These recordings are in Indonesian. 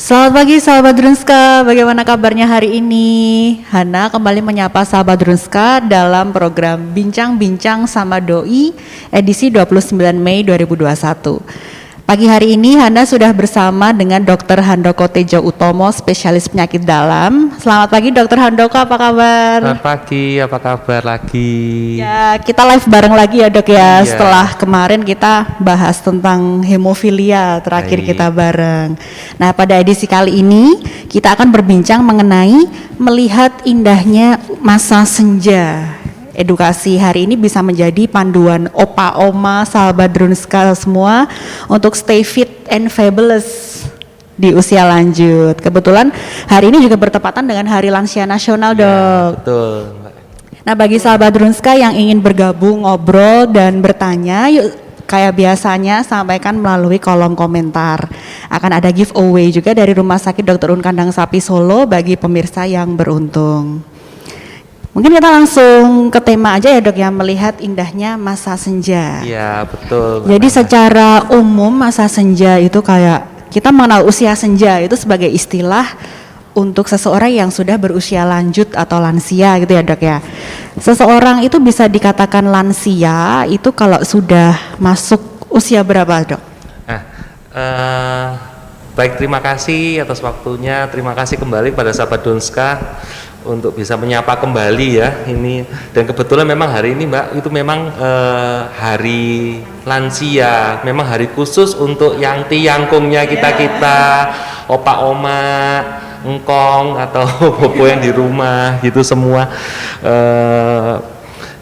Selamat pagi sahabat Drunska, bagaimana kabarnya hari ini? Hana kembali menyapa sahabat Drunska dalam program Bincang-Bincang sama Doi edisi 29 Mei 2021. Pagi hari ini Hana sudah bersama dengan Dr. Handoko Tejo Utomo, spesialis penyakit dalam. Selamat pagi Dr. Handoko, apa kabar? Selamat pagi, apa kabar lagi? Ya, kita live bareng lagi ya Dok ya. Iya. Setelah kemarin kita bahas tentang hemofilia, terakhir Baik. kita bareng. Nah, pada edisi kali ini kita akan berbincang mengenai melihat indahnya masa senja. Edukasi hari ini bisa menjadi panduan opa oma sahabat Drunska semua untuk stay fit and fabulous di usia lanjut. Kebetulan hari ini juga bertepatan dengan Hari Lansia Nasional, Ya, Dok. betul, Mbak. Nah, bagi sahabat Drunska yang ingin bergabung, ngobrol, dan bertanya, yuk kayak biasanya sampaikan melalui kolom komentar. Akan ada giveaway juga dari Rumah Sakit Dr. Un Kandang Sapi Solo bagi pemirsa yang beruntung. Mungkin kita langsung ke tema aja ya Dok ya, melihat indahnya masa senja. Iya, betul, Mbak Jadi Nana. secara umum masa senja itu kayak kita mengenal usia senja itu sebagai istilah untuk seseorang yang sudah berusia lanjut atau lansia gitu ya Dok ya. Seseorang itu bisa dikatakan lansia itu kalau sudah masuk usia berapa Dok? Nah, baik, terima kasih atas waktunya. Terima kasih kembali pada sahabat Drunska untuk bisa menyapa kembali ya ini. Dan kebetulan memang hari ini Mbak itu memang hari lansia, memang hari khusus untuk yang yangkungnya kita opa oma, engkong atau bobo yang di rumah gitu semua.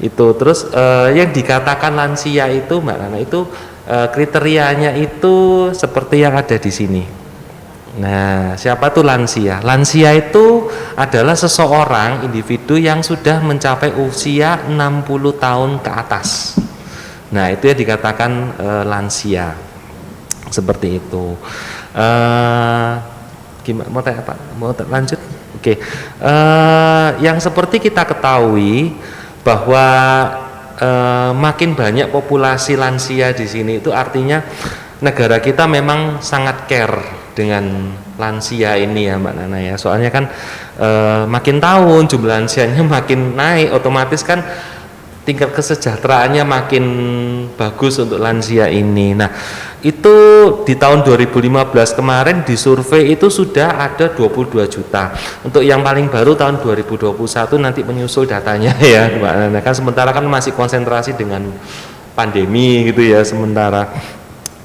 Itu terus yang dikatakan lansia itu Mbak Nana itu kriterianya itu seperti yang ada di sini. Nah, siapa tuh lansia? Lansia itu adalah seseorang individu yang sudah mencapai usia 60 tahun ke atas. Nah, itu ya dikatakan lansia. Seperti itu. Gimana, mau tanya apa? Mau lanjut? Oke. Yang seperti kita ketahui bahwa makin banyak populasi lansia di sini itu artinya negara kita memang sangat care dengan lansia ini ya Mbak Nana ya. Soalnya kan makin tahun jumlah lansianya makin naik, otomatis kan tingkat kesejahteraannya makin bagus untuk lansia ini. Nah, itu di tahun 2015 kemarin di survei itu sudah ada 22 juta. Untuk yang paling baru tahun 2021 nanti menyusul datanya ya Mbak Nana. Kan sementara kan masih konsentrasi dengan pandemi gitu ya sementara.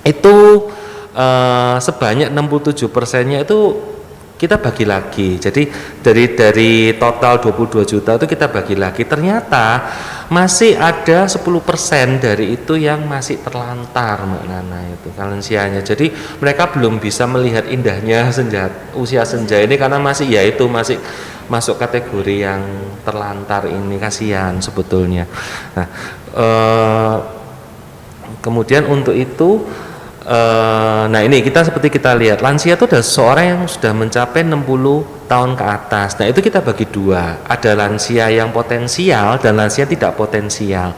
Itu sebanyak 67%-nya itu kita bagi lagi. Jadi dari total 22 juta itu kita bagi lagi. Ternyata masih ada 10% dari itu yang masih terlantar Mbak Nana itu lansianya. Jadi mereka belum bisa melihat indahnya usia senja ini karena masih masih masuk kategori yang terlantar ini, kasihan sebetulnya. Nah, kemudian untuk itu nah ini seperti kita lihat lansia itu adalah seseorang yang sudah mencapai 60 tahun ke atas. Nah itu kita bagi dua, ada lansia yang potensial dan lansia tidak potensial.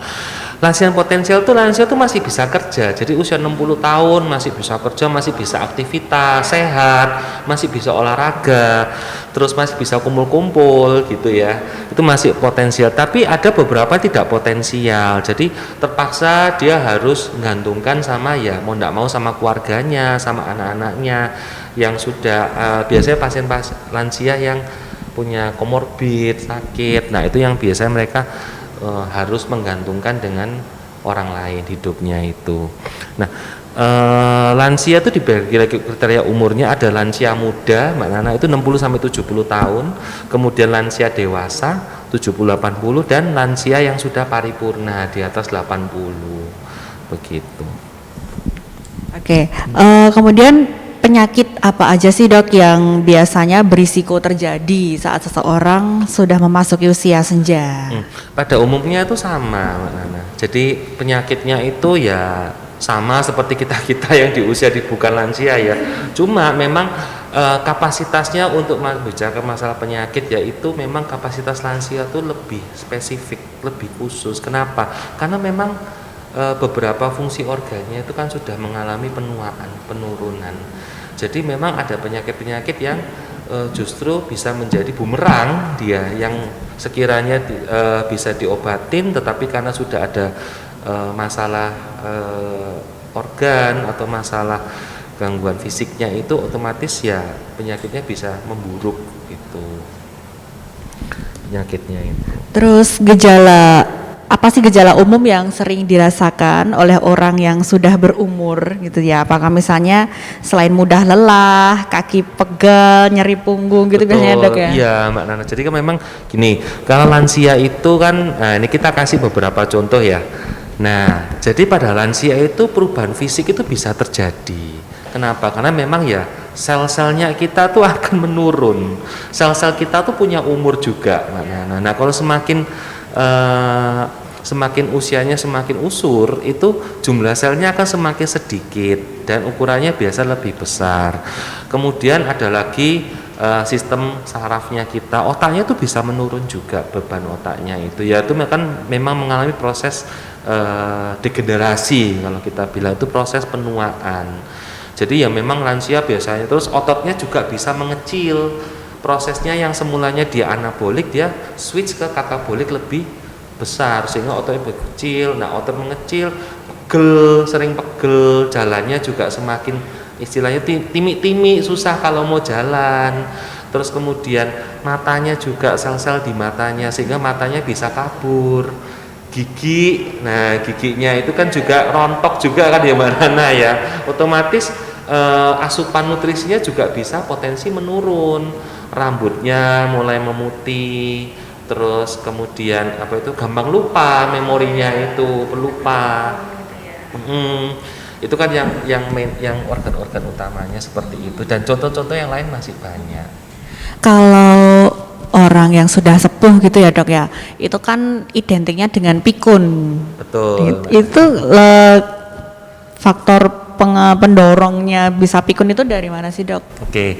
Lansia yang potensial itu lansia itu masih bisa kerja, jadi usia 60 tahun masih bisa kerja, masih bisa aktivitas sehat, masih bisa olahraga, terus masih bisa kumpul-kumpul gitu ya, itu masih potensial. Tapi ada beberapa tidak potensial, jadi terpaksa dia harus menggantungkan sama mau tidak mau sama keluarganya, sama anak-anaknya yang sudah biasanya pasien lansia yang punya komorbid sakit. Nah itu yang biasanya mereka harus menggantungkan dengan orang lain hidupnya itu. Nah, lansia itu dibagi lagi kriteria umurnya, ada lansia muda Mbak Nana itu 60 sampai 70 tahun, kemudian lansia dewasa 70-80 dan lansia yang sudah paripurna di atas 80. Begitu. Oke, kemudian penyakit apa aja sih Dok yang biasanya berisiko terjadi saat seseorang sudah memasuki usia senja? Pada umumnya itu sama Mbak Nana. Jadi penyakitnya itu ya sama seperti kita yang di usia bukan lansia ya. Cuma memang kapasitasnya untuk bicara masalah penyakit yaitu memang kapasitas lansia itu lebih spesifik, lebih khusus. Kenapa? Karena memang beberapa fungsi organnya itu kan sudah mengalami penuaan, penurunan. Jadi memang ada penyakit-penyakit yang justru bisa menjadi bumerang dia yang sekiranya bisa diobatin, tetapi karena sudah ada masalah organ atau masalah gangguan fisiknya itu otomatis ya penyakitnya bisa memburuk gitu penyakitnya itu. Terus apa sih gejala umum yang sering dirasakan oleh orang yang sudah berumur gitu ya? Apakah misalnya selain mudah lelah, kaki pegal, nyeri punggung gitu biasanya dok ya? Iya Mbak Nana. Jadi kan memang gini, kalau lansia itu kan, nah ini kita kasih beberapa contoh ya. Nah, jadi pada lansia itu perubahan fisik itu bisa terjadi. Kenapa? Karena memang ya sel-selnya kita tuh akan menurun. Sel-sel kita tuh punya umur juga, Mbak Nana. Nah, kalau semakin usianya semakin usur, itu jumlah selnya akan semakin sedikit dan ukurannya biasa lebih besar. Kemudian ada lagi sistem sarafnya kita, otaknya itu bisa menurun juga, beban otaknya itu kan memang mengalami proses degenerasi, kalau kita bilang itu proses penuaan. Jadi ya memang lansia biasanya terus ototnya juga bisa mengecil. Prosesnya yang semulanya dia anabolik, dia switch ke katabolik lebih besar sehingga ototnya berkecil. Nah, otot mengecil, sering pegel, jalannya juga semakin istilahnya timi-timi, susah kalau mau jalan. Terus kemudian matanya juga, sel-sel di matanya sehingga matanya bisa kabur. Gigi, nah giginya itu kan juga rontok juga kan ya Mbak Nana ya. Otomatis asupan nutrisinya juga bisa potensi menurun. Rambutnya mulai memutih. Terus kemudian gampang lupa, memorinya itu pelupa. Itu kan yang organ-organ utamanya seperti itu, dan contoh-contoh yang lain masih banyak. Kalau orang yang sudah sepuh gitu ya dok ya, itu kan identiknya dengan pikun. Betul. Itu faktor pendorongnya bisa pikun itu dari mana sih dok? Oke,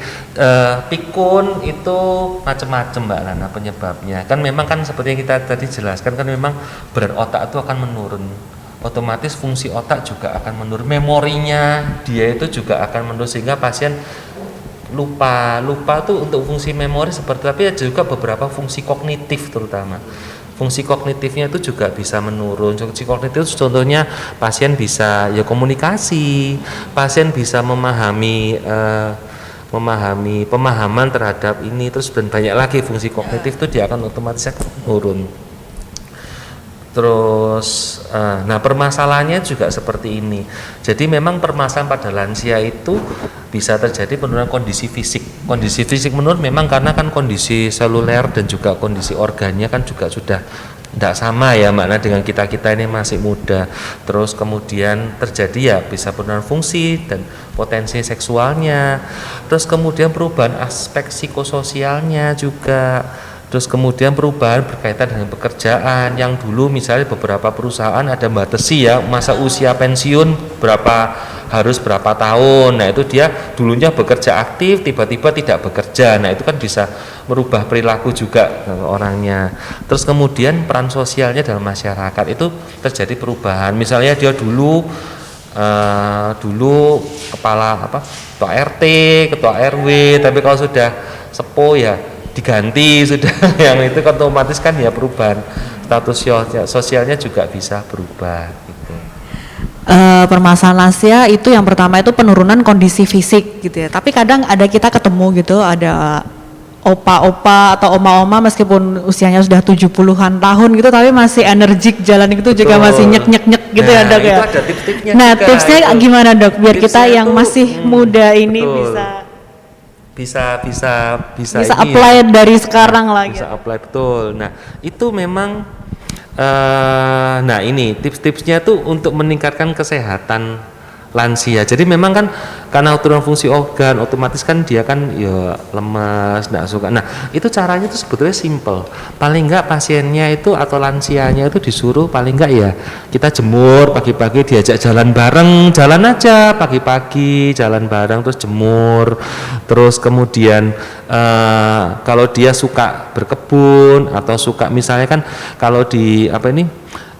pikun itu macam-macam Mbak Nana penyebabnya. Kan memang kan seperti yang kita tadi jelaskan kan memang berat otak itu akan menurun. Otomatis fungsi otak juga akan menurun. Memorinya dia itu juga akan menurun sehingga pasien lupa tuh untuk fungsi memori seperti, tapi ada juga beberapa fungsi kognitif terutama. Fungsi kognitifnya itu juga bisa menurun. Fungsi kognitif itu contohnya pasien bisa ya komunikasi, pasien bisa memahami pemahaman terhadap ini, terus dan banyak lagi fungsi kognitif itu dia akan otomatis menurun. Terus, nah permasalahannya juga seperti ini. Jadi memang permasalahan pada lansia itu bisa terjadi penurunan kondisi fisik. Kondisi fisik menurun memang karena kan kondisi seluler dan juga kondisi organnya kan juga sudah tidak sama ya makna dengan kita ini masih muda. Terus kemudian terjadi ya bisa penurunan fungsi dan potensi seksualnya. Terus kemudian perubahan aspek psikososialnya juga. Terus kemudian perubahan berkaitan dengan pekerjaan yang dulu misalnya beberapa perusahaan ada batasi ya masa usia pensiun harus berapa tahun. Nah itu dia dulunya bekerja aktif tiba-tiba tidak bekerja. Nah itu kan bisa merubah perilaku juga orangnya. Terus kemudian peran sosialnya dalam masyarakat itu terjadi perubahan. Misalnya dia dulu kepala ketua RT, ketua RW, tapi kalau sudah sepuh ya diganti sudah yang itu otomatis kan ya perubahan status sosialnya juga bisa berubah gitu. Permasalahan lansia itu yang pertama itu penurunan kondisi fisik gitu ya, tapi kadang ada kita ketemu gitu ada opa-opa atau oma-oma meskipun usianya sudah 70-an tahun gitu tapi masih energik jalan itu juga masih nyek-nyek gitu ya dok ya. Ada tips-tipsnya nah juga, tipsnya itu. gimana dok biar Tipsnya kita yang masih muda ini betul. bisa apply dari sekarang lagi. Bisa apply betul. Nah itu memang nah ini tips-tipsnya tuh untuk meningkatkan kesehatan lansia. Jadi memang kan karena turun fungsi organ otomatis kan dia kan ya lemas, nggak suka. Nah itu caranya tuh sebetulnya simple. Paling nggak pasiennya itu atau lansianya itu disuruh paling nggak ya kita jemur pagi-pagi, diajak jalan bareng, jalan aja pagi-pagi jalan bareng terus jemur. Terus kemudian kalau dia suka berkebun atau suka misalnya kan kalau di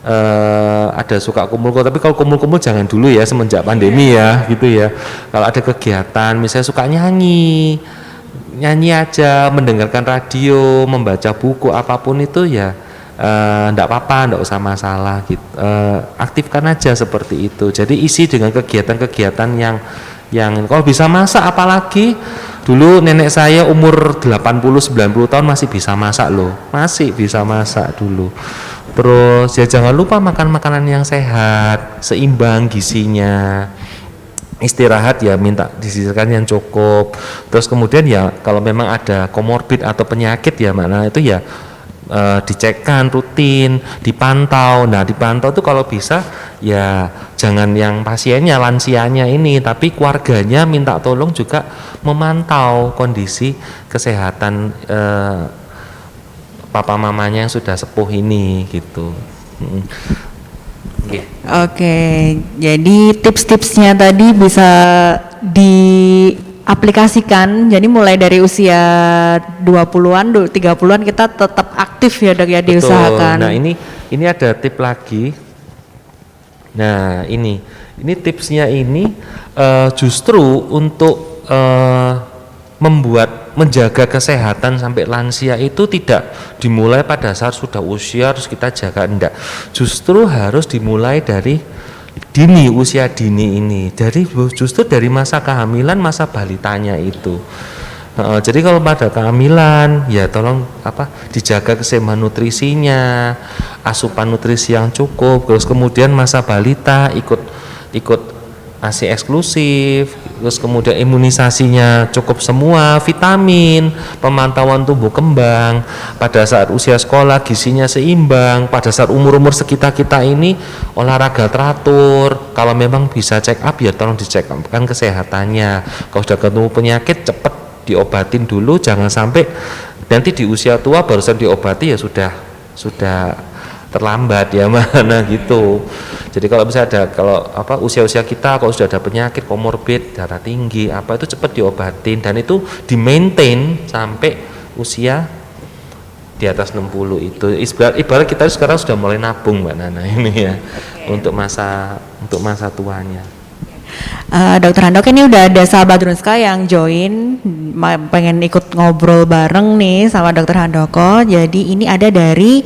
ada suka kumpul, tapi kalau kumpul-kumpul jangan dulu ya semenjak pandemi ya gitu ya. Kalau ada kegiatan misalnya suka nyanyi aja, mendengarkan radio, membaca buku apapun itu ya enggak apa-apa, enggak usah masalah gitu. Aktifkan aja seperti itu. Jadi isi dengan kegiatan-kegiatan yang kalau bisa masak, apalagi dulu nenek saya umur 80-90 tahun masih bisa masak loh, masih bisa masak dulu. Terus ya jangan lupa makan makanan yang sehat, seimbang gizinya. Istirahat ya minta disisihkan yang cukup. Terus kemudian ya kalau memang ada komorbid atau penyakit ya mana itu ya dicekkan rutin, dipantau. Nah dipantau tuh kalau bisa ya jangan yang pasiennya, lansianya ini, tapi keluarganya minta tolong juga memantau kondisi kesehatan papa mamanya yang sudah sepuh ini gitu. Oke, jadi tips-tipsnya tadi bisa diaplikasikan. Jadi mulai dari usia 20-an, 30-an kita tetap aktif ya Dok ya, diusahakan. Nah, ini ada tip lagi. Nah, ini tipsnya ini justru untuk menjaga kesehatan sampai lansia itu tidak dimulai pada saat sudah usia terus kita jaga, enggak. Justru harus dimulai dari dini, usia dini ini. Justru dari masa kehamilan, masa balitanya itu. Jadi kalau pada kehamilan ya tolong dijaga keseimbangan nutrisinya, asupan nutrisi yang cukup. Terus kemudian masa balita ikut ASI eksklusif, terus kemudian imunisasinya cukup semua, vitamin, pemantauan tumbuh kembang, pada saat usia sekolah gizinya seimbang, pada saat umur-umur sekitar kita ini olahraga teratur, kalau memang bisa check up ya tolong dicek upkan kesehatannya, kalau sudah ketemu penyakit cepet diobatin dulu, jangan sampai nanti di usia tua barusan diobati ya sudah terlambat ya mana gitu. Jadi kalau bisa ada usia-usia kita kalau sudah ada penyakit komorbid, darah tinggi itu cepat diobatin dan itu di maintain sampai usia di atas 60 itu. Ibarat kita sekarang sudah mulai nabung Mbak Nana ini ya. Untuk masa tuanya. Dokter Handoko ini udah ada sahabat Drunska yang join, pengen ikut ngobrol bareng nih sama Dokter Handoko. Jadi ini ada dari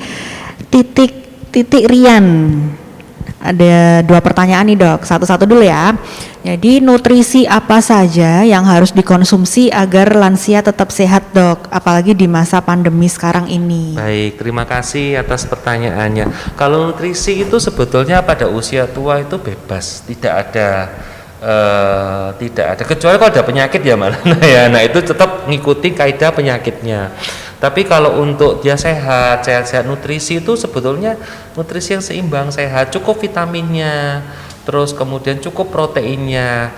titik Rian. Ada 2 pertanyaan nih Dok, satu-satu dulu ya. Jadi nutrisi apa saja yang harus dikonsumsi agar lansia tetap sehat Dok, apalagi di masa pandemi sekarang ini? Baik, terima kasih atas pertanyaannya. Kalau nutrisi itu sebetulnya pada usia tua itu bebas, tidak ada kecuali kalau ada penyakit ya mana ya. Nah itu tetap ngikuti kaidah penyakitnya. Tapi kalau untuk dia sehat nutrisi itu sebetulnya nutrisi yang seimbang, sehat, cukup vitaminnya, terus kemudian cukup proteinnya,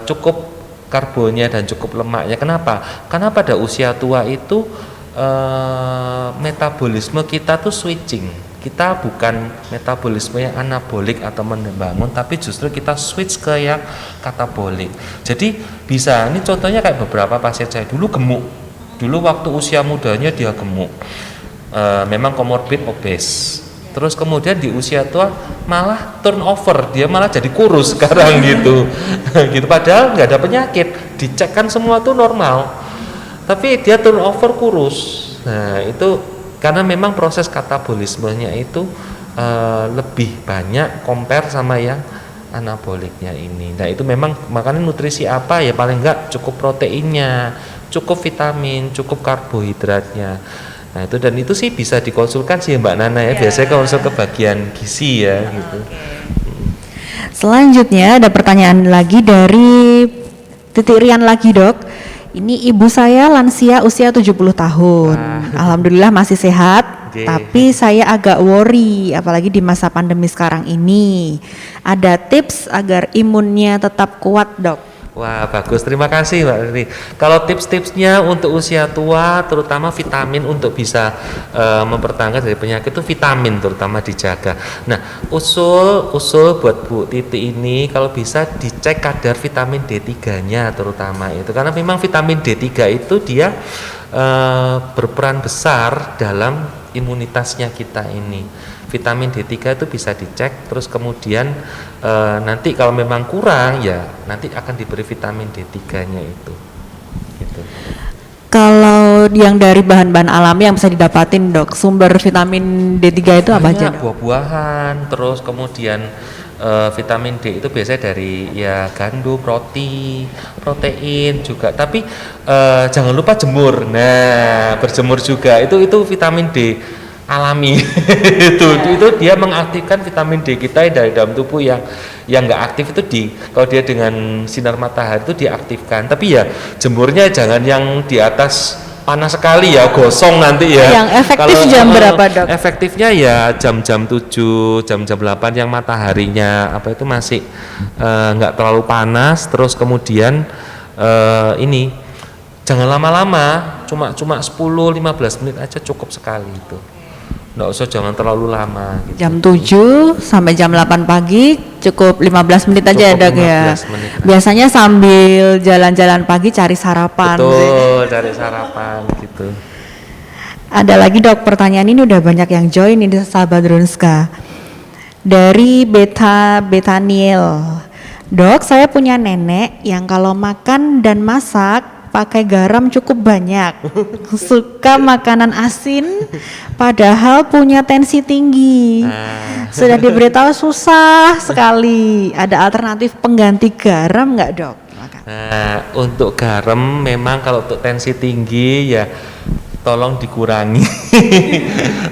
cukup karbonnya dan cukup lemaknya. Kenapa? Karena pada usia tua itu metabolisme kita tuh switching. Kita bukan metabolisme yang anabolik atau membangun, tapi justru kita switch ke yang katabolik. Jadi bisa, ini contohnya kayak beberapa pasien saya dulu gemuk. Dulu waktu usia mudanya dia gemuk, memang komorbid obes. Terus kemudian di usia tua malah turnover, dia malah jadi kurus sekarang gitu. Gitu padahal nggak ada penyakit, dicek kan semua tuh normal. Tapi dia turnover kurus. Nah, itu karena memang proses katabolismenya itu lebih banyak compare sama yang anaboliknya ini. Nah, itu memang makanya nutrisi apa ya paling enggak cukup proteinnya, cukup vitamin, cukup karbohidratnya. Nah itu dan itu sih bisa dikonsulkan sih Mbak Nana ya. Biasanya konsul ke bagian gizi ya gitu. Selanjutnya ada pertanyaan lagi dari titik Rian lagi Dok. Ini ibu saya lansia usia 70 tahun. Alhamdulillah masih sehat. Tapi saya agak worry apalagi di masa pandemi sekarang ini. Ada tips agar imunnya tetap kuat Dok? Wah bagus, terima kasih Mbak Riri. Kalau tips-tipsnya untuk usia tua, terutama vitamin untuk bisa mempertahankan dari penyakit itu vitamin terutama dijaga. Nah usul buat Bu Titi ini kalau bisa dicek kadar vitamin D3-nya terutama itu, karena memang vitamin D3 itu dia berperan besar dalam imunitasnya kita ini. vitamin D3 itu bisa dicek, terus kemudian nanti kalau memang kurang ya nanti akan diberi vitamin D3-nya itu. Gitu. Kalau yang dari bahan-bahan alami yang bisa didapatin dok, sumber vitamin D3 itu apa aja dok? Buah-buahan, terus kemudian vitamin D itu biasanya dari ya gandum, roti, protein juga. Tapi jangan lupa jemur. Nah, berjemur juga itu vitamin D alami. itu dia mengaktifkan vitamin D kita dari dalam tubuh yang nggak aktif itu kalau dia dengan sinar matahari itu diaktifkan. Tapi ya jemurnya jangan yang di atas panas sekali ya, gosong nanti ya. Yang efektif jam berapa dok? Efektifnya ya jam-jam 7, jam-jam 8 yang mataharinya itu masih nggak terlalu panas. Terus kemudian ini jangan lama-lama, cuma 10-15 menit aja cukup sekali itu. Nggak usah, jangan terlalu lama gitu. Jam 7 sampai jam 8 pagi cukup 15 menit aja ya dok ya. Biasanya sambil jalan-jalan pagi cari sarapan. Betul, cari sarapan gitu. Ada lagi dok, pertanyaan ini udah banyak yang join ini sahabat Drunska. Dari Betaniel. Dok, saya punya nenek yang kalau makan dan masak pakai garam cukup banyak, suka makanan asin, padahal punya tensi tinggi. Sudah diberitahu susah sekali. Ada alternatif pengganti garam nggak dok? Nah, untuk garam memang kalau untuk tensi tinggi ya tolong dikurangi.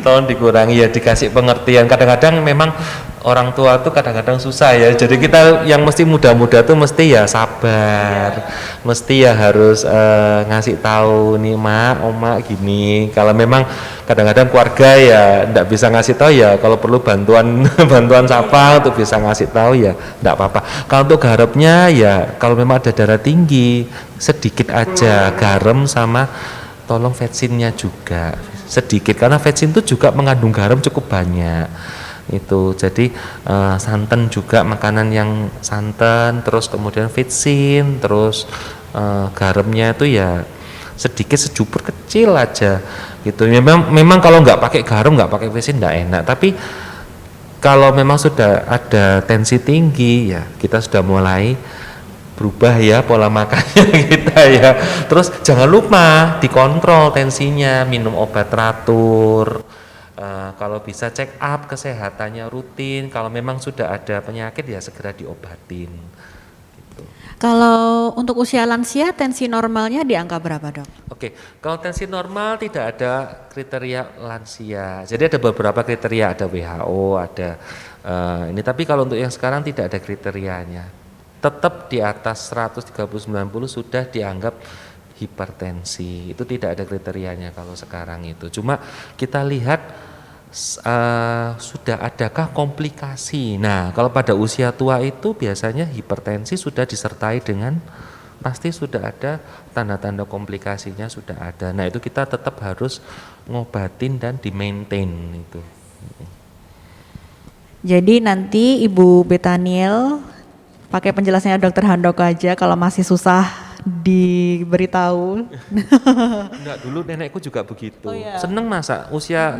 Tolong dikurangi ya, dikasih pengertian. Kadang-kadang memang orang tua tuh kadang-kadang susah ya. Jadi kita yang mesti muda-muda tuh mesti ya sabar. Mesti ya harus ngasih tahu nih mak, oma gini. Kalau memang kadang-kadang keluarga ya enggak bisa ngasih tahu ya, kalau perlu bantuan bantuan siapa untuk bisa ngasih tahu ya enggak apa-apa. Kalau untuk garamnya ya kalau memang ada darah tinggi sedikit aja garam, sama tolong vetsinnya juga sedikit, karena vetsin itu juga mengandung garam cukup banyak itu. Jadi santan juga, makanan yang santan, terus kemudian vetsin, terus garamnya itu ya sedikit, secupur kecil aja gitu. Memang kalau nggak pakai garam, nggak pakai vetsin nggak enak, tapi kalau memang sudah ada tensi tinggi ya kita sudah mulai berubah ya pola makannya kita ya. Terus jangan lupa dikontrol tensinya, minum obat teratur, kalau bisa check up kesehatannya rutin. Kalau memang sudah ada penyakit ya segera diobatin gitu. Kalau untuk usia lansia tensi normalnya di angka berapa dok? Oke, kalau tensi normal tidak ada kriteria lansia. Jadi ada beberapa kriteria, ada WHO, ada ini. Tapi kalau untuk yang sekarang tidak ada kriterianya. Tetap di atas 130/90 sudah dianggap hipertensi. Itu tidak ada kriterianya kalau sekarang itu. Cuma kita lihat sudah adakah komplikasi. Nah, kalau pada usia tua itu biasanya hipertensi sudah disertai dengan pasti sudah ada tanda-tanda komplikasinya sudah ada. Nah, itu kita tetap harus ngobatin dan di-maintain itu. Jadi nanti Ibu Betaniel pakai penjelasannya Dokter Handoko aja kalau masih susah diberitahu. Enggak, dulu nenekku juga begitu. Oh, iya. Seneng masak usia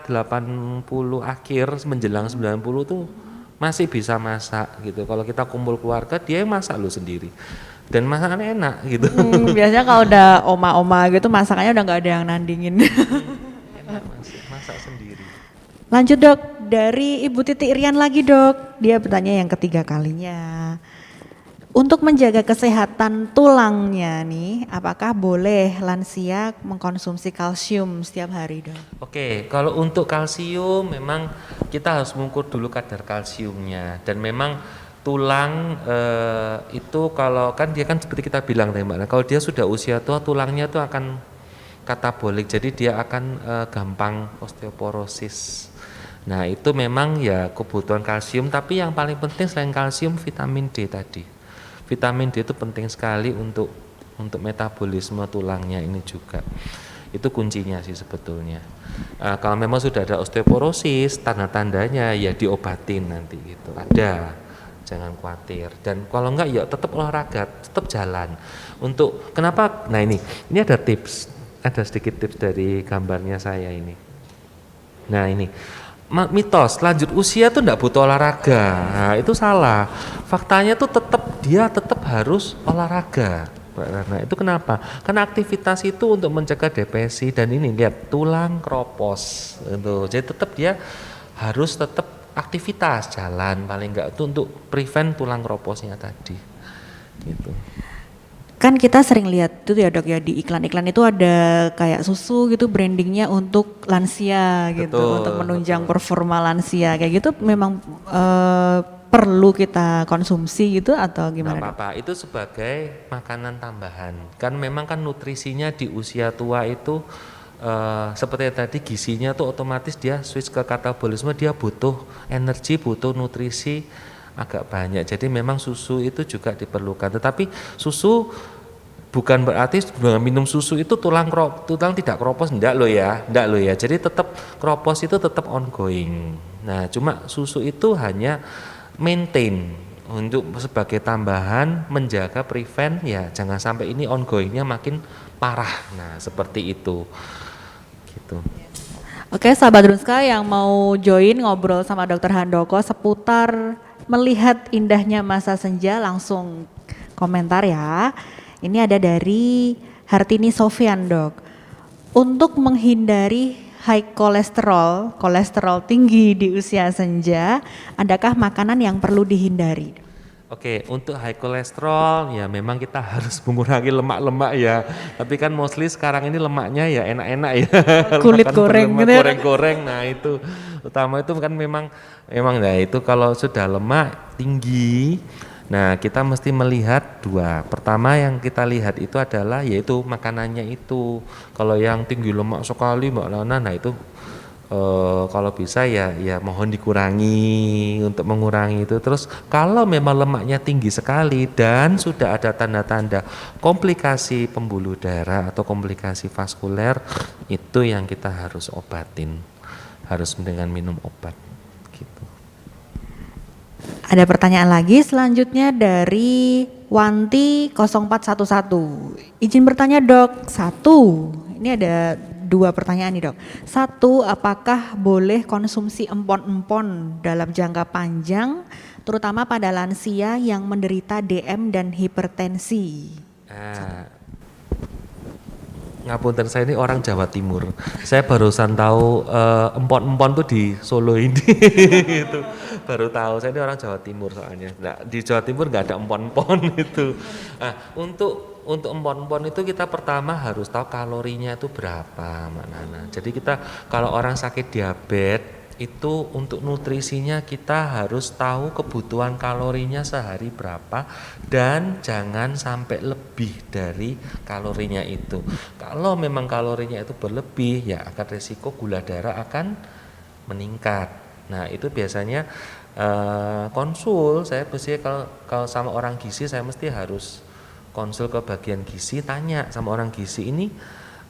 80 akhir menjelang 90 tuh masih bisa masak gitu. Kalau kita kumpul keluarga dia yang masak lu sendiri. Dan masakannya enak gitu. Biasanya kalau udah oma-oma gitu masakannya udah nggak ada yang nandingin. Enak masak sendiri. Lanjut dok, dari Ibu Titi Irian lagi dok. Dia bertanya yang ketiga kalinya. Untuk menjaga kesehatan tulangnya nih, apakah boleh lansia mengkonsumsi kalsium setiap hari dok? Oke, kalau untuk kalsium memang kita harus mengukur dulu kadar kalsiumnya. Dan memang tulang itu kalau kan dia kan seperti kita bilang tadi Mbak, kalau dia sudah usia tua tulangnya tuh akan katabolik, jadi dia akan gampang osteoporosis. Nah itu memang ya kebutuhan kalsium, tapi yang paling penting selain kalsium vitamin D tadi. Vitamin D itu penting sekali untuk metabolisme tulangnya ini juga. Itu kuncinya sih sebetulnya. Kalau memang sudah ada osteoporosis, tanda-tandanya ya diobatin nanti gitu. Ada, jangan khawatir. Dan kalau enggak ya tetap olahraga, tetap jalan. Untuk kenapa? Nah ini ada tips, ada sedikit tips dari gambarnya saya ini. Nah ini mitos lanjut usia tuh enggak butuh olahraga. Nah, itu salah. Faktanya tuh dia tetap harus olahraga. Nah, itu kenapa? Karena aktivitas itu untuk mencegah depresi dan ini lihat tulang kropos itu. Jadi tetap dia harus tetap aktivitas jalan paling enggak itu untuk prevent tulang kroposnya tadi. Gitu. Kan kita sering lihat tuh ya Dok ya, di iklan-iklan itu ada kayak susu gitu brandingnya untuk lansia gitu, Betul, untuk menunjang performa lansia kayak gitu memang perlu kita konsumsi gitu atau Nggak gimana Dok? apa-apa, itu sebagai makanan tambahan. Kan memang kan nutrisinya di usia tua itu seperti tadi gizinya tuh otomatis dia switch ke katabolisme, dia butuh energi, butuh nutrisi agak banyak. Jadi memang susu itu juga diperlukan. Tetapi susu bukan berarti dengan minum susu itu tulang tidak kropos, enggak loh ya. Jadi tetap kropos itu tetap ongoing. Nah, cuma susu itu hanya maintain untuk sebagai tambahan menjaga prevent ya jangan sampai ini ongoingnya makin parah. Nah, seperti itu. Gitu. Oke, sahabat Drunska yang mau join ngobrol sama Dr. Handoko seputar melihat indahnya masa senja langsung komentar ya. Ini ada dari Hartini Sofian Dok. Untuk menghindari high kolesterol tinggi di usia senja, adakah makanan yang perlu dihindari? Oke, untuk high kolesterol ya memang kita harus mengurangi lemak-lemak ya. Tapi kan mostly sekarang ini lemaknya ya enak-enak ya. Kulit Makan goreng berlemak, gitu ya. goreng-goreng. Nah, itu utama itu kan memang ya itu kalau sudah lemak tinggi. Nah, kita mesti melihat dua. Pertama yang kita lihat itu adalah yaitu makanannya itu. Kalau yang tinggi lemak sekali Mbak Nana, nah itu kalau bisa ya mohon dikurangi untuk mengurangi itu. Terus kalau memang lemaknya tinggi sekali dan sudah ada tanda-tanda komplikasi pembuluh darah atau komplikasi vaskuler, itu yang kita harus obatin, harus dengan minum obat gitu. Ada pertanyaan lagi selanjutnya dari Wanti 0411. Izin bertanya Dok, ini ada 2 pertanyaan nih Dok. 1, apakah boleh konsumsi empon-empon dalam jangka panjang terutama pada lansia yang menderita DM dan hipertensi? Ngapunten, saya ini orang Jawa Timur. Saya barusan tahu empon-empon tuh di Solo ini. Itu baru tahu. Saya ini orang Jawa Timur soalnya. Nah, di Jawa Timur nggak ada empon-empon itu. Nah, untuk empon-empon itu kita pertama harus tahu kalorinya itu berapa, Mbak Nana. Jadi kita kalau orang sakit diabetes itu untuk nutrisinya kita harus tahu kebutuhan kalorinya sehari berapa dan jangan sampai lebih dari kalorinya itu. Kalau memang kalorinya itu berlebih ya akan resiko gula darah akan meningkat. Nah, itu biasanya konsul saya biasanya kalau sama orang gizi saya mesti harus konsul ke bagian gizi, tanya sama orang gizi ini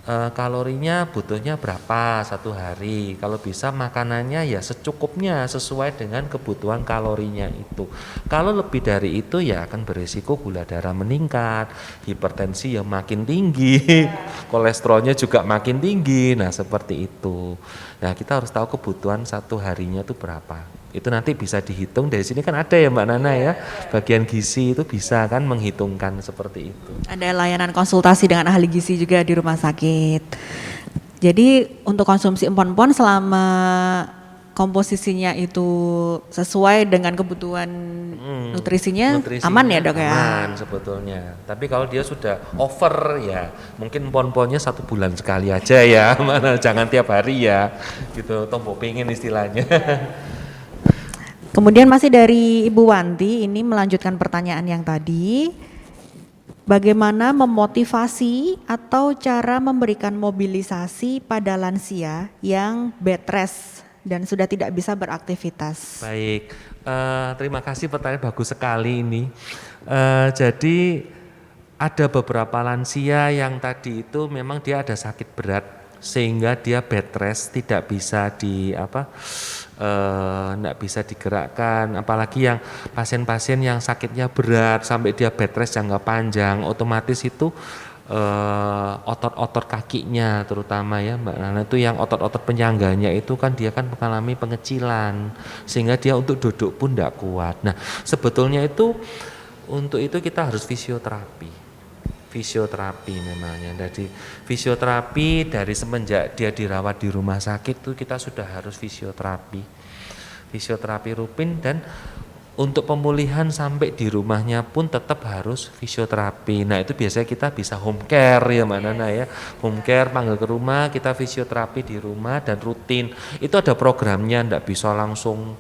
kalorinya butuhnya berapa satu hari. Kalau bisa makanannya ya secukupnya sesuai dengan kebutuhan kalorinya itu. Kalau lebih dari itu ya akan berisiko gula darah meningkat, hipertensi yang makin tinggi, kolesterolnya juga makin tinggi. Nah, seperti itu. Nah, kita harus tahu kebutuhan satu harinya itu berapa. Itu nanti bisa dihitung dari sini kan ada ya Mbak Nana ya, bagian gizi itu bisa kan menghitungkan seperti itu. Ada layanan konsultasi dengan ahli gizi juga di rumah sakit. Jadi untuk konsumsi empon-empon selama komposisinya itu sesuai dengan kebutuhan nutrisinya aman ya Dok ya? Aman sebetulnya. Tapi kalau dia sudah over ya mungkin empon-emponnya 1 bulan sekali aja ya, jangan tiap hari ya gitu, tombo pengen istilahnya. Kemudian masih dari Ibu Wanti, ini melanjutkan pertanyaan yang tadi. Bagaimana memotivasi atau cara memberikan mobilisasi pada lansia yang bed rest dan sudah tidak bisa beraktivitas? Baik, terima kasih, pertanyaan bagus sekali ini. Jadi ada beberapa lansia yang tadi itu memang dia ada sakit berat sehingga dia bed rest, tidak bisa tidak bisa digerakkan, apalagi yang pasien-pasien yang sakitnya berat sampai dia bed rest jangka panjang, otomatis itu otot-otot kakinya terutama ya Mbak Nana, itu yang otot-otot penyangganya itu kan dia kan mengalami pengecilan sehingga dia untuk duduk pun tidak kuat. Nah sebetulnya itu untuk itu kita harus fisioterapi memangnya. Jadi fisioterapi dari semenjak dia dirawat di rumah sakit tuh kita sudah harus fisioterapi rutin, dan untuk pemulihan sampai di rumahnya pun tetap harus fisioterapi. Nah itu biasanya kita bisa home care ya Mbak Nana ya, home care, panggil ke rumah, kita fisioterapi di rumah dan rutin. Itu ada programnya, nggak bisa langsung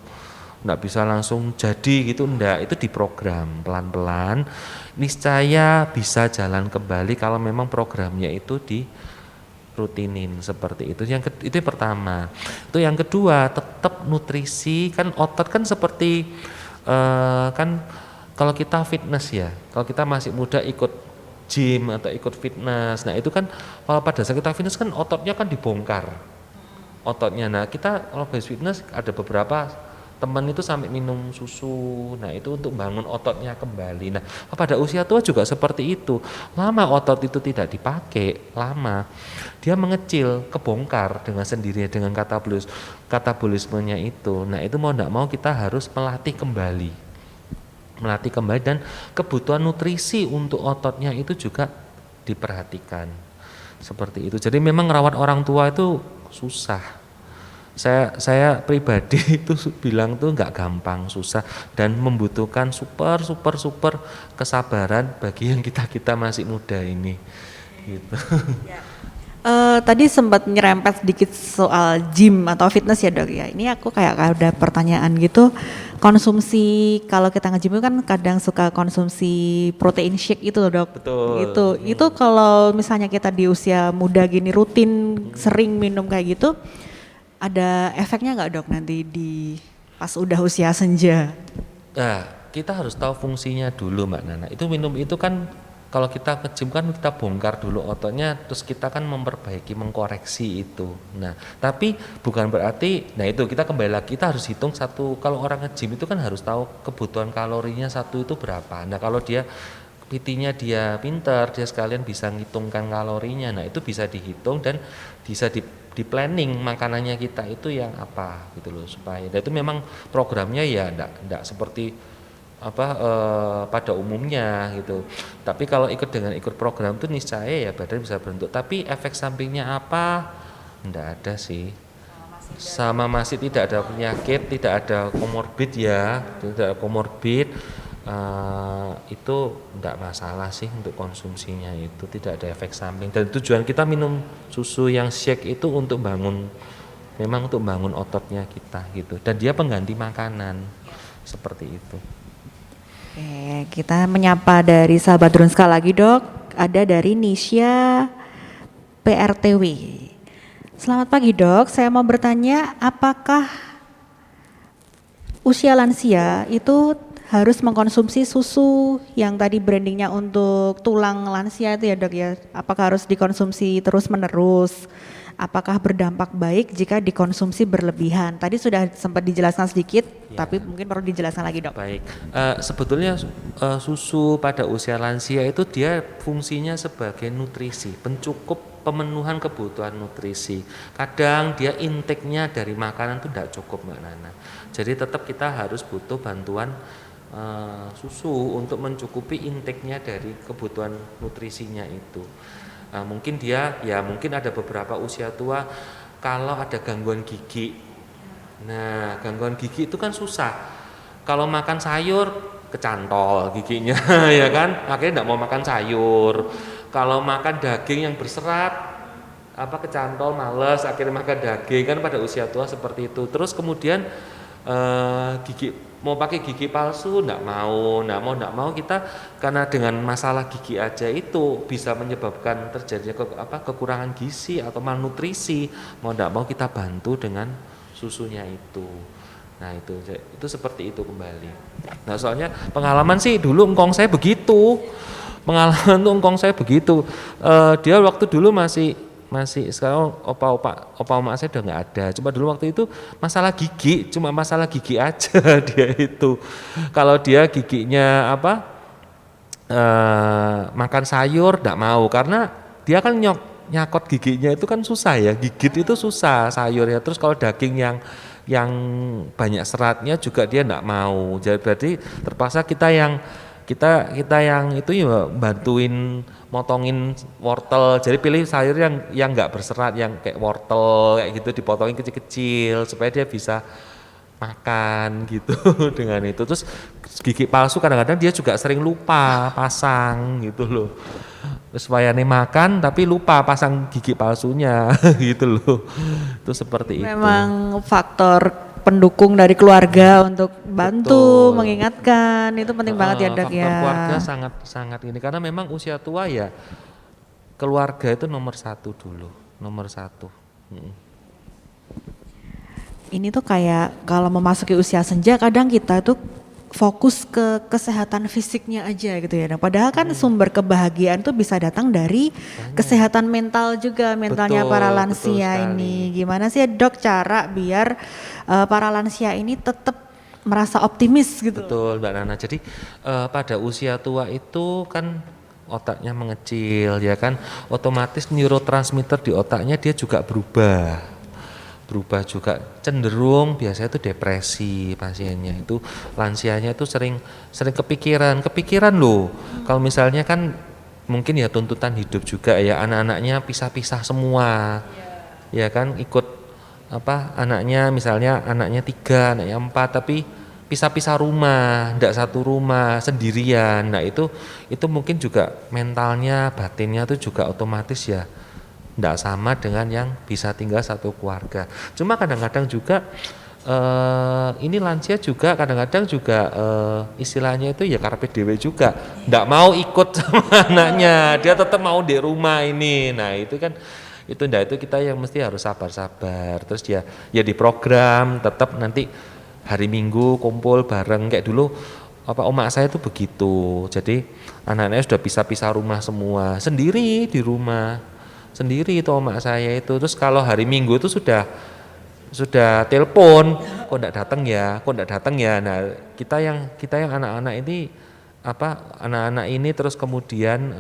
jadi gitu, enggak, itu diprogram pelan-pelan, niscaya bisa jalan kembali kalau memang programnya itu dirutinin seperti itu. Itu yang pertama. Itu yang kedua, tetap nutrisi, kan otot kan seperti kan kalau kita fitness ya, kalau kita masih muda ikut gym atau ikut fitness, nah itu kan kalau pada saat kita fitness kan ototnya kan dibongkar ototnya. Nah kita kalau base fitness ada beberapa teman itu sampai minum susu, nah itu untuk bangun ototnya kembali. Nah pada usia tua juga seperti itu, lama otot itu tidak dipakai, lama dia mengecil, kebongkar dengan sendirinya dengan katabolismenya itu. Nah itu mau tidak mau kita harus melatih kembali, dan kebutuhan nutrisi untuk ototnya itu juga diperhatikan seperti itu. Jadi memang merawat orang tua itu susah. Saya pribadi itu bilang tuh nggak gampang, susah, dan membutuhkan super kesabaran bagi yang kita masih muda ini gitu. Tadi sempat nyerempet sedikit soal gym atau fitness ya dok ya. Ini aku kayak ada pertanyaan gitu. Konsumsi kalau kita nge-gym itu kan kadang suka konsumsi protein shake itu loh dok. Betul. Itu kalau misalnya kita di usia muda gini rutin sering minum kayak gitu, ada efeknya nggak dok nanti pas udah usia senja? Nah, kita harus tahu fungsinya dulu Mbak Nana. Itu minum itu kan kalau kita ke gym kan kita bongkar dulu ototnya, terus kita kan mengkoreksi itu. Nah, tapi bukan berarti, nah itu kita kembali lagi, kita harus hitung kalau orang nge-gym itu kan harus tahu kebutuhan kalorinya satu itu berapa. Nah, kalau dia PT-nya dia pintar, dia sekalian bisa ngitungkan kalorinya. Nah, itu bisa dihitung dan bisa di planning makanannya kita itu yang apa gitu loh, supaya dan itu memang programnya ya enggak seperti pada umumnya gitu. Tapi kalau ikut program itu niscaya ya badan bisa bentuk. Tapi efek sampingnya apa? Enggak ada sih. Sama masih tidak ada penyakit, tidak ada komorbid ya, tidak ada komorbid. Itu enggak masalah sih untuk konsumsinya, itu tidak ada efek samping. Dan tujuan kita minum susu yang shake itu untuk bangun ototnya kita gitu, dan dia pengganti makanan seperti itu. Oke, kita menyapa dari sahabat Drunska lagi dok, ada dari Nisha PRTW. Selamat pagi dok, saya mau bertanya apakah usia lansia itu harus mengkonsumsi susu yang tadi brandingnya untuk tulang lansia itu ya dok ya, apakah harus dikonsumsi terus menerus? Apakah berdampak baik jika dikonsumsi berlebihan? Tadi sudah sempat dijelaskan sedikit, ya, tapi mungkin perlu dijelaskan lagi dok. Baik, sebetulnya susu pada usia lansia itu dia fungsinya sebagai nutrisi, pencukup pemenuhan kebutuhan nutrisi. Kadang dia intake-nya dari makanan itu tidak cukup Mbak Nana. Jadi tetap kita harus butuh bantuan susu untuk mencukupi intake-nya dari kebutuhan nutrisinya itu. Mungkin mungkin ada beberapa usia tua kalau ada gangguan gigi. Nah, gangguan gigi itu kan susah. Kalau makan sayur kecantol giginya ya kan, akhirnya tidak mau makan sayur. Kalau makan daging yang berserat kecantol, males, akhirnya makan daging, kan pada usia tua seperti itu. Terus kemudian mau pakai gigi palsu enggak mau kita, karena dengan masalah gigi aja itu bisa menyebabkan terjadinya kekurangan gizi atau malnutrisi, mau enggak mau kita bantu dengan susunya itu. Nah itu seperti itu kembali. Nah soalnya pengalaman sih dulu engkong saya begitu, dia waktu dulu masih sekarang opa oma saya udah nggak ada. Cuma dulu waktu itu masalah gigi aja dia itu. Kalau dia giginya makan sayur enggak mau karena dia kan nyakot giginya itu kan susah ya, gigit itu susah sayurnya. Terus kalau daging yang banyak seratnya juga dia enggak mau. Jadi berarti terpaksa kita yang itu ya bantuin motongin wortel. Jadi pilih sayur yang enggak berserat, yang kayak wortel kayak gitu dipotongin kecil-kecil supaya dia bisa makan gitu dengan itu. Terus gigi palsu kadang-kadang dia juga sering lupa pasang gitu loh. Terus wayane makan tapi lupa pasang gigi palsunya gitu loh. Itu seperti itu. Memang faktor pendukung dari keluarga untuk bantu Betul. mengingatkan itu penting banget ya Dok Faktor ya. keluarga sangat ini karena memang usia tua ya keluarga itu nomor satu dulu, nomor satu. Ini tuh kayak kalau memasuki usia senja kadang kita tuh fokus ke kesehatan fisiknya aja gitu ya. Nah, padahal kan sumber kebahagiaan tuh bisa datang dari kesehatan mental juga, mentalnya Betul, para betul lansia sekali. ini. Gimana sih Dok cara biar para lansia ini tetap merasa optimis gitu? Betul Mbak Nana. Jadi pada usia tua itu kan otaknya mengecil ya kan, otomatis neurotransmitter di otaknya dia juga berubah juga cenderung biasanya itu depresi pasiennya itu, lansianya itu sering kepikiran loh. Kalau misalnya kan mungkin ya tuntutan hidup juga ya, anak-anaknya pisah-pisah semua ya kan, ikut anaknya misalnya anaknya 3, anaknya 4 tapi pisah-pisah rumah, ndak satu rumah sendirian. Nah itu mungkin juga mentalnya batinnya itu juga otomatis ya ndak sama dengan yang bisa tinggal satu keluarga. Cuma kadang-kadang juga ini lansia juga kadang-kadang juga istilahnya itu ya karpe dewe juga, ndak mau ikut sama anaknya, dia tetap mau di rumah ini. Nah itu kan itu kita yang mesti harus sabar-sabar. Terus ya di program tetap nanti hari Minggu kumpul bareng kayak dulu omak saya itu begitu. Jadi anak-anaknya sudah pisah-pisah rumah semua, sendiri di rumah. Sendiri itu omak saya itu. Terus kalau hari Minggu itu sudah telepon, kok enggak datang ya. Nah, kita yang anak-anak ini anak-anak ini terus kemudian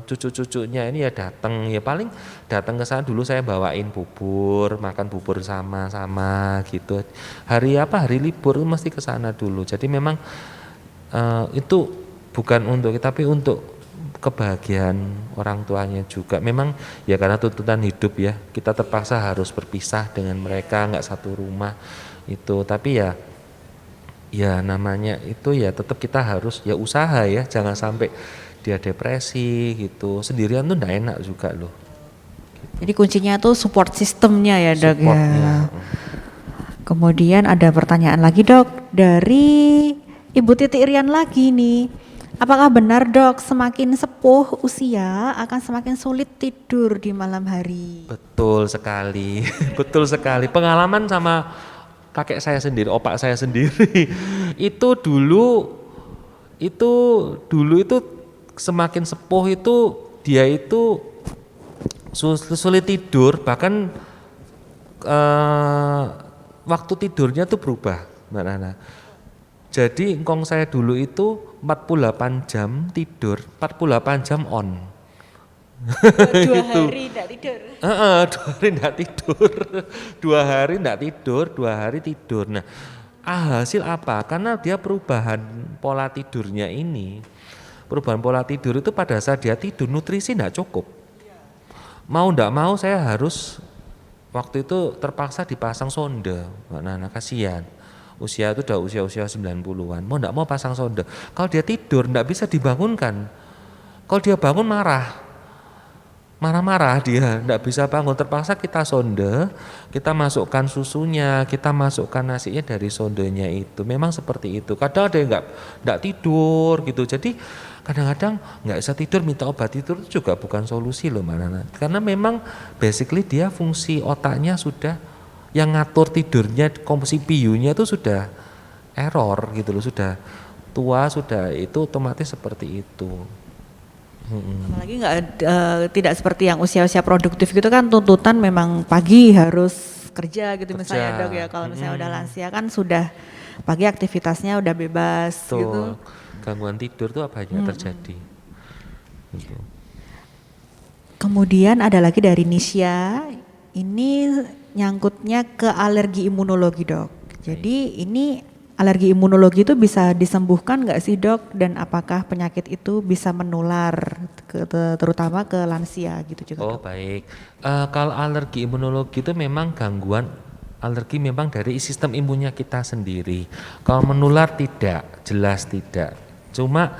cucu-cucunya ini ya datang, ya paling datang ke sana dulu saya bawain bubur, makan bubur sama-sama gitu. Hari libur mesti ke sana dulu. Jadi memang itu bukan untuk kita tapi untuk kebahagiaan orang tuanya juga. Memang ya karena tuntutan hidup ya, kita terpaksa harus berpisah dengan mereka, nggak satu rumah itu. Tapi ya namanya itu ya tetap kita harus ya usaha ya, jangan sampai dia depresi gitu. Sendirian tuh nggak enak juga loh. Jadi kuncinya tuh support sistemnya ya Dok Supportnya. ya. Kemudian ada pertanyaan lagi Dok dari Ibu Titi Irian lagi nih. Apakah benar Dok semakin sepuh usia akan semakin sulit tidur di malam hari? Betul sekali, betul sekali. Pengalaman sama kakek saya sendiri, opak saya sendiri. Itu dulu semakin sepuh itu dia itu sulit tidur, bahkan waktu tidurnya tuh berubah, Mbak Nana. Jadi engkong saya dulu itu 48 jam tidur, 48 jam on. 2 Gitu. hari tidak tidur. 2 hari enggak tidur. 2 hari enggak tidur, 2 hari tidur. Nah, hasil apa? Karena dia perubahan pola tidurnya ini. Perubahan pola tidur itu pada saat dia tidur nutrisi enggak cukup. Mau enggak mau saya harus waktu itu terpaksa dipasang sonde. Mbak Nana, kasihan. Usia itu udah usia 90-an. Mau enggak mau pasang sonde. Kalau dia tidur enggak bisa dibangunkan. Kalau dia bangun marah-marah dia, enggak bisa bangun, terpaksa kita sonde, kita masukkan susunya, kita masukkan nasinya dari sondenya itu. Memang seperti itu. Kadang ada yang enggak tidur gitu. Jadi kadang-kadang enggak bisa tidur, minta obat tidur itu juga bukan solusi loh Mbak Nana. Karena memang basically dia fungsi otaknya sudah yang ngatur tidurnya, CPU-nya itu sudah error gitu loh, sudah tua, sudah itu otomatis seperti itu. Apalagi tidak seperti yang usia-usia produktif gitu kan, tuntutan memang pagi harus kerja gitu misalnya Dok ya. Kalau misalnya udah lansia kan sudah pagi aktivitasnya udah bebas gitu. Gangguan tidur tuh apa aja terjadi. Gitu. Kemudian ada lagi dari Nisha, ini nyangkutnya ke alergi imunologi dok. Jadi ini alergi imunologi itu bisa disembuhkan nggak sih dok? Dan apakah penyakit itu bisa menular terutama ke lansia gitu juga Oh dok? baik. Kalau alergi imunologi itu memang gangguan alergi memang dari sistem imunnya kita sendiri. Kalau menular tidak, jelas tidak. Cuma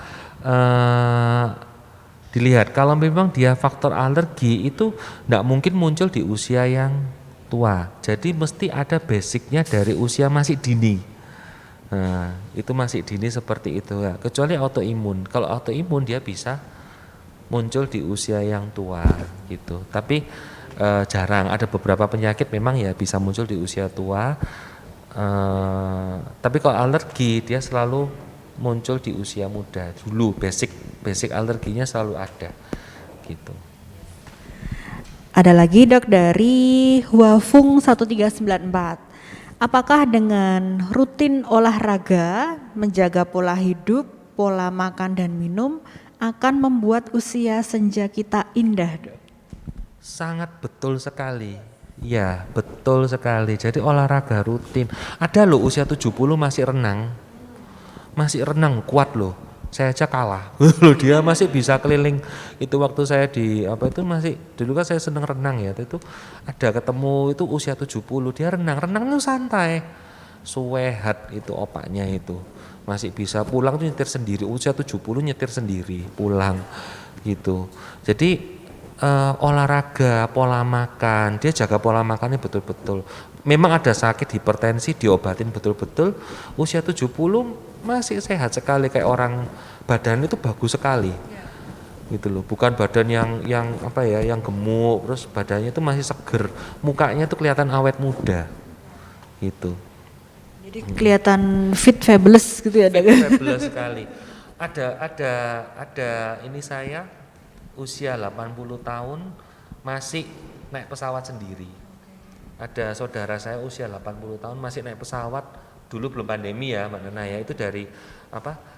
dilihat kalau memang dia faktor alergi itu tidak mungkin muncul di usia yang tua. Jadi mesti ada basicnya dari usia masih dini. Nah, itu masih dini seperti itu ya. Kecuali autoimun. Kalau autoimun dia bisa muncul di usia yang tua gitu. Tapi jarang, ada beberapa penyakit memang ya bisa muncul di usia tua. Tapi kalau alergi dia selalu muncul di usia muda dulu. Basic alerginya selalu ada gitu. Ada lagi dok dari Huafung 1394. Apakah dengan rutin olahraga, menjaga pola hidup, pola makan dan minum akan membuat usia senja kita indah dok? Sangat betul sekali. Ya, betul sekali. Jadi olahraga rutin. Ada loh usia 70 masih renang. Masih renang kuat loh. Saya aja kalah. Loh dia masih bisa keliling. Itu waktu saya di apa itu masih dulu kan saya seneng renang ya. Itu ada ketemu itu usia 70 dia renang itu santai. Suwehat itu opaknya itu. Masih bisa pulang tuh nyetir sendiri. Usia 70 nyetir sendiri pulang gitu. Jadi olahraga, pola makan, dia jaga pola makannya betul-betul. Memang ada sakit hipertensi diobatin betul-betul, usia 70 masih sehat sekali kayak orang, badan itu bagus sekali. Gitu loh, bukan badan yang apa ya, yang gemuk, terus badannya itu masih seger, mukanya itu kelihatan awet muda. Gitu. Jadi kelihatan fit fabulous gitu ya dok? Fabulous sekali. Ada ini saya usia 80 tahun masih naik pesawat sendiri. Ada saudara saya usia 80 tahun masih naik pesawat, dulu belum pandemi ya Mbak Nana ya, itu dari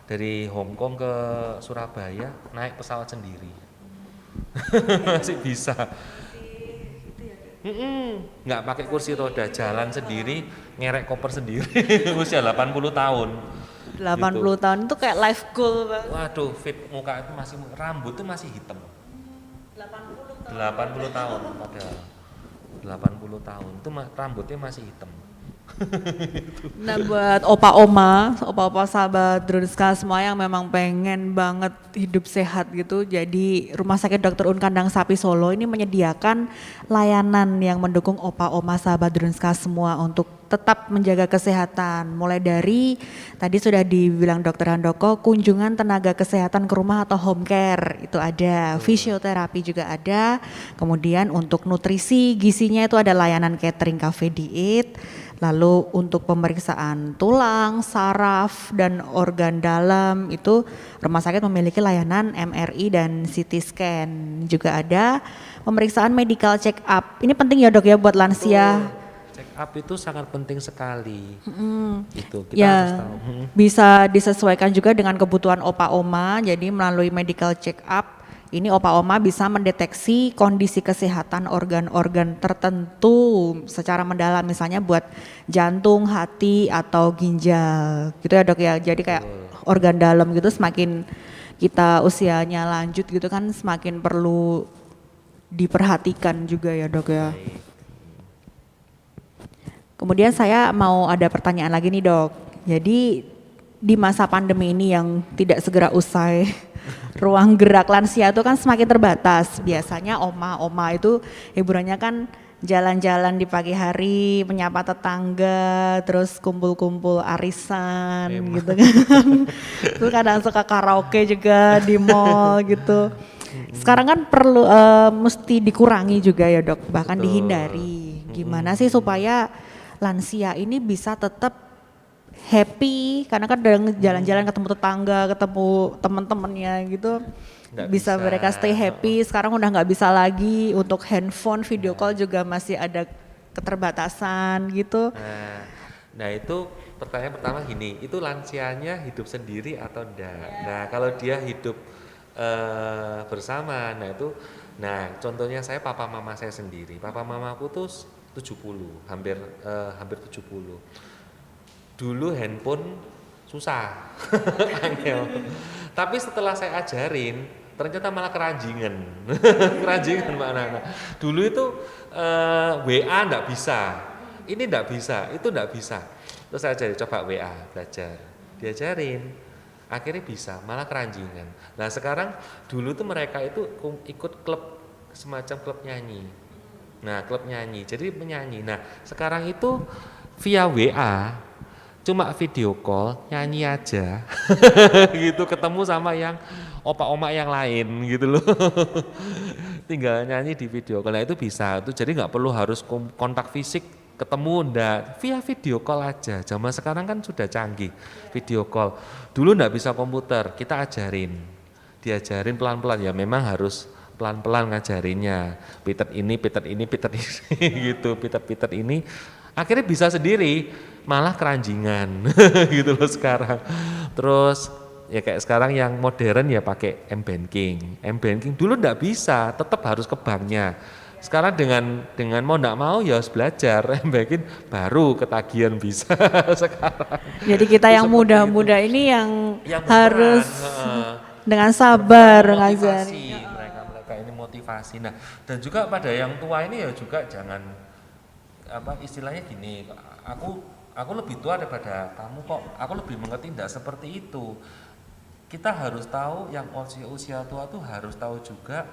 dari Hong Kong ke Surabaya naik pesawat sendiri. Masih bisa. Nggak pakai kursi roda, jalan sendiri, ngerek koper sendiri. Usia 80 tahun. 80 tahun itu kayak life goal banget. Waduh, fit, muka itu masih, rambut itu masih hitam. 80 tahun padahal. 80 tahun itu rambutnya masih hitam. Nah buat opa-opa sahabat Drunska semua yang memang pengen banget hidup sehat gitu, jadi Rumah Sakit Dr. Un Kandang Sapi Solo ini menyediakan layanan yang mendukung opa-oma sahabat Drunska semua untuk tetap menjaga kesehatan. Mulai dari tadi sudah dibilang Dokter Handoko, kunjungan tenaga kesehatan ke rumah atau home care itu ada, fisioterapi juga ada, kemudian untuk nutrisi gizinya itu ada layanan catering cafe diet. Lalu untuk pemeriksaan tulang, saraf, dan organ dalam itu rumah sakit memiliki layanan MRI dan CT scan. Juga ada pemeriksaan medical check up. Ini penting ya dok ya buat lansia. Check up itu sangat penting sekali. Itu kita Ya, harus tahu. bisa disesuaikan juga dengan kebutuhan opa oma. Jadi melalui medical check up ini opa oma bisa mendeteksi kondisi kesehatan organ-organ tertentu secara mendalam, misalnya buat jantung, hati, atau ginjal gitu ya dok ya. Jadi kayak organ dalam gitu, semakin kita usianya lanjut gitu kan semakin perlu diperhatikan juga ya dok ya. Kemudian saya mau ada pertanyaan lagi nih dok. Jadi di masa pandemi ini yang tidak segera usai, ruang gerak lansia itu kan semakin terbatas. Biasanya oma-oma itu hiburannya kan jalan-jalan di pagi hari, menyapa tetangga, terus kumpul-kumpul arisan gitu kan. Terus kadang suka karaoke juga di mall gitu. Sekarang kan perlu mesti dikurangi juga ya dok, bahkan dihindari. Gimana sih supaya lansia ini bisa tetap happy, karena kan udah jalan-jalan ketemu tetangga, ketemu teman-temannya gitu, bisa mereka stay happy. Sekarang udah nggak bisa lagi untuk handphone, video call juga masih ada keterbatasan gitu. Nah itu pertanyaan pertama gini, itu lansianya hidup sendiri atau enggak? Nah kalau dia hidup bersama. Nah contohnya saya papa mama saya sendiri. Papa mamaku tuh 70, hampir 70. Dulu handphone susah, angel. Tapi setelah saya ajarin, ternyata malah keranjingan, keranjingan Mbak Nana. Dulu itu WA enggak bisa, ini enggak bisa, itu enggak bisa. Terus saya ajarin coba WA, belajar, diajarin, akhirnya bisa, malah keranjingan. Nah sekarang dulu tuh mereka itu ikut klub, semacam klub nyanyi. Nah klub nyanyi, jadi penyanyi. Nah sekarang itu via WA, cuma video call nyanyi aja gitu, ketemu sama yang opa-oma yang lain gitu loh. Tinggal nyanyi di video call. Nah itu bisa tuh, jadi nggak perlu harus kontak fisik ketemu, ndak, via video call aja. Zaman sekarang kan sudah canggih video call. Dulu ndak bisa komputer, kita diajarin pelan-pelan, ya memang harus pelan-pelan ngajarinnya. Pitet ini gitu, pitet ini. Akhirnya bisa sendiri, malah keranjingan gitu loh sekarang. Terus ya kayak sekarang yang modern ya pakai M-banking. M-banking dulu enggak bisa, tetap harus ke banknya. Sekarang dengan mau enggak mau ya harus belajar M-banking, baru ketagihan bisa sekarang. Jadi kita yang muda-muda ini yang harus dengan sabar ngajari. Mereka ini motivasi. Nah, dan juga pada yang tua ini ya juga jangan istilahnya gini, aku lebih tua daripada kamu kok, aku lebih mengerti, tidak seperti itu. Kita harus tahu, yang usia tua tuh harus tahu juga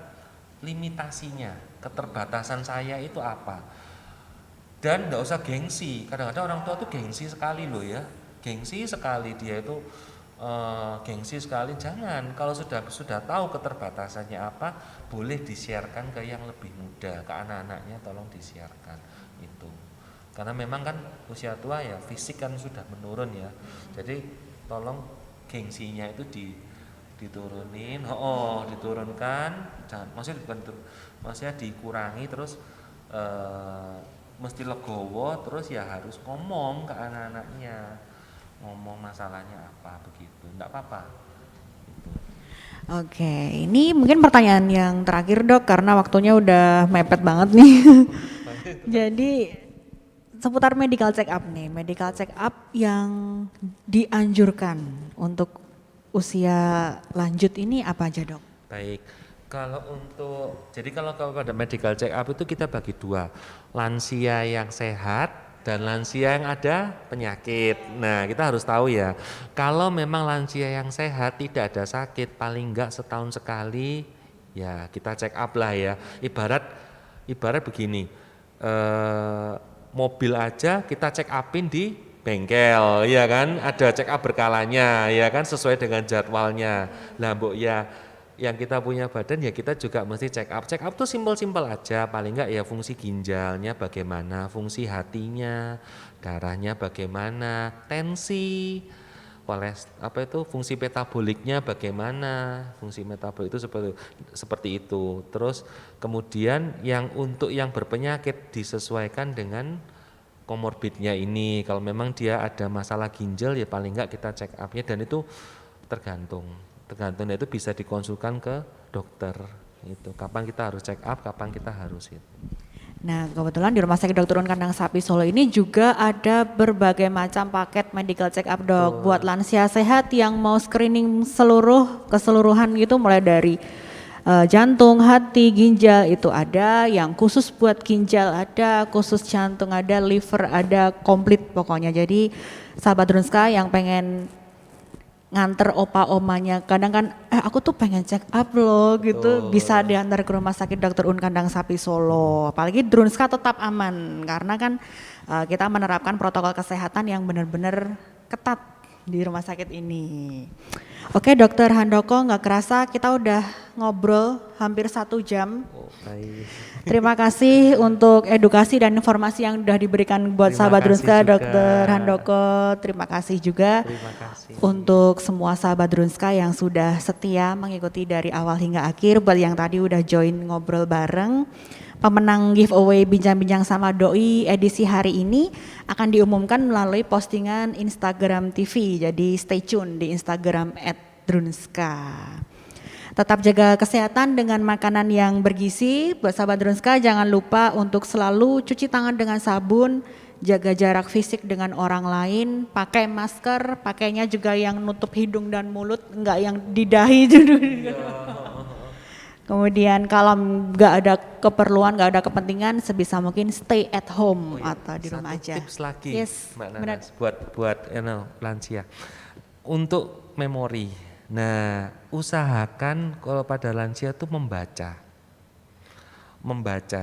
limitasinya, keterbatasan saya itu apa. Dan tidak usah gengsi. Kadang-kadang orang tua tuh gengsi sekali loh ya, gengsi sekali dia itu, gengsi sekali. Jangan, kalau sudah tahu keterbatasannya apa, boleh di-sharekan ke yang lebih muda, ke anak-anaknya, tolong di-sharekan itu. Karena memang kan usia tua ya, fisik kan sudah menurun ya. Jadi tolong gengsinya itu diturunin, diturunkan, maksudnya dikurangi, terus mesti legowo, terus ya harus ngomong ke anak-anaknya, ngomong masalahnya apa begitu, enggak apa-apa. Gitu. Oke, ini mungkin pertanyaan yang terakhir Dok, karena waktunya udah mepet banget nih. Jadi seputar medical check up nih, medical check up yang dianjurkan untuk usia lanjut ini apa aja Dok? Baik, jadi kalau pada medical check up itu kita bagi dua, lansia yang sehat dan lansia yang ada penyakit. Nah kita harus tahu ya, kalau memang lansia yang sehat tidak ada sakit, paling enggak setahun sekali ya kita check up lah ya. Ibarat begini, mobil aja kita check upin di bengkel, ya kan, ada check up berkalanya, ya kan, sesuai dengan jadwalnya. Lah mbok ya, yang kita punya badan ya kita juga mesti check up. Check up tuh simpel-simpel aja, paling enggak ya fungsi ginjalnya bagaimana, fungsi hatinya, darahnya bagaimana, tensi, fungsi metaboliknya bagaimana, fungsi metabolik itu seperti itu. Terus kemudian untuk yang berpenyakit disesuaikan dengan komorbidnya ini. Kalau memang dia ada masalah ginjal ya paling enggak kita check up-nya, dan itu tergantung itu bisa dikonsulkan ke dokter. Itu kapan kita harus check up, kapan kita harus itu. Nah kebetulan di Rumah Sakit Dr. Un Kandang Sapi Solo ini juga ada berbagai macam paket medical check up Dok. Buat lansia sehat yang mau screening keseluruhan gitu, mulai dari jantung, hati, ginjal itu ada, yang khusus buat ginjal ada, khusus jantung ada, liver ada, komplit pokoknya. Jadi sahabat Drunska yang pengen nganter opa-omanya, kadang kan aku tuh pengen check up loh gitu, bisa diantar ke Rumah Sakit Dr. Un Kandang Sapi Solo. Apalagi Drunska tetap aman karena kan kita menerapkan protokol kesehatan yang benar-benar ketat di rumah sakit ini. Oke Dokter Handoko, nggak kerasa kita udah ngobrol hampir 1 jam. Terima kasih untuk edukasi dan informasi yang sudah diberikan buat sahabat Drunska Dokter Handoko. Terima kasih juga untuk semua sahabat Drunska yang sudah setia mengikuti dari awal hingga akhir. Buat yang tadi udah join ngobrol bareng, pemenang giveaway Bincang-Bincang sama Doi edisi hari ini akan diumumkan melalui postingan Instagram TV. Jadi stay tune di Instagram @drunska. Tetap jaga kesehatan dengan makanan yang bergizi. Buat sahabat Drunska, jangan lupa untuk selalu cuci tangan dengan sabun, jaga jarak fisik dengan orang lain, pakai masker, pakainya juga yang nutup hidung dan mulut, enggak yang di dahi. Kemudian kalau nggak ada keperluan, nggak ada kepentingan, sebisa mungkin stay at home atau di rumah Satu aja. tips lagi, Yes, Mbak benar. Nanas, buat lansia. Untuk memori. Nah, usahakan kalau pada lansia tuh membaca.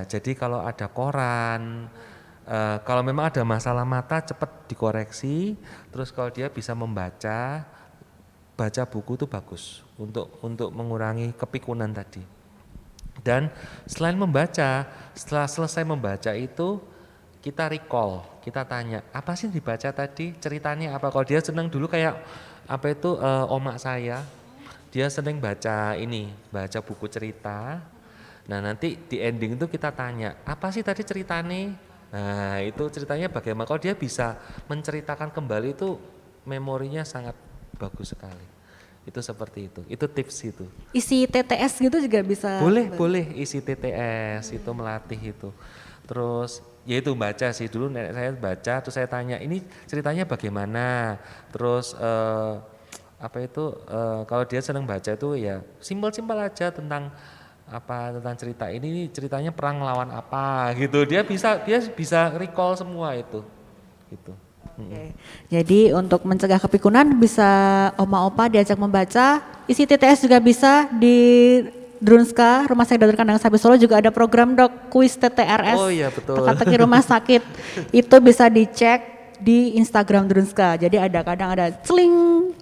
Jadi kalau ada koran, kalau memang ada masalah mata cepat dikoreksi. Terus kalau dia bisa membaca, baca buku itu bagus untuk mengurangi kepikunan tadi. Dan selain membaca, setelah selesai membaca itu kita recall, kita tanya apa sih dibaca tadi, ceritanya apa. Kalau dia senang dulu kayak apa itu omak saya, dia senang baca buku cerita. Nah nanti di ending itu kita tanya apa sih tadi ceritanya. Nah itu ceritanya bagaimana. Kalau dia bisa menceritakan kembali itu memorinya sangat bagus sekali. Itu seperti itu tips itu. Isi TTS gitu juga bisa. Boleh isi TTS itu melatih itu. Terus ya itu baca sih, dulu nenek saya baca terus saya tanya ini ceritanya bagaimana. Terus kalau dia senang baca itu ya simpel-simpel aja tentang cerita ini ceritanya perang lawan apa gitu. Dia bisa recall semua itu. Gitu. Oke. Jadi untuk mencegah kepikunan bisa oma-opa diajak membaca, isi TTS juga bisa di Drunska, Rumah Sakit Dr. Kandang Sapi Solo juga ada program dok, kuis TTRS. Oh iya betul. Teka-teki rumah sakit. Itu bisa dicek di Instagram Drunska. Jadi kadang ada celing,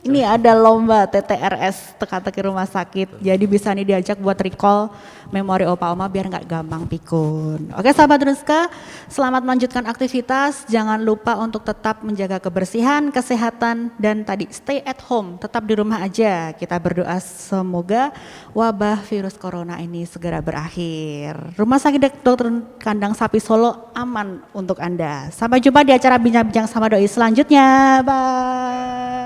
ini ada lomba TTRS teka-teki rumah sakit. Jadi bisa nih diajak buat recall memori opa oma biar nggak gampang pikun. Oke sahabat Drunska, selamat melanjutkan aktivitas. Jangan lupa untuk tetap menjaga kebersihan, kesehatan, dan tadi stay at home, tetap di rumah aja. Kita berdoa semoga wabah virus corona ini segera berakhir. Rumah Sakit Dr. Kandang Sapi Solo aman untuk Anda. Sampai jumpa di acara bincang-bincang sama doi selanjutnya. Bye.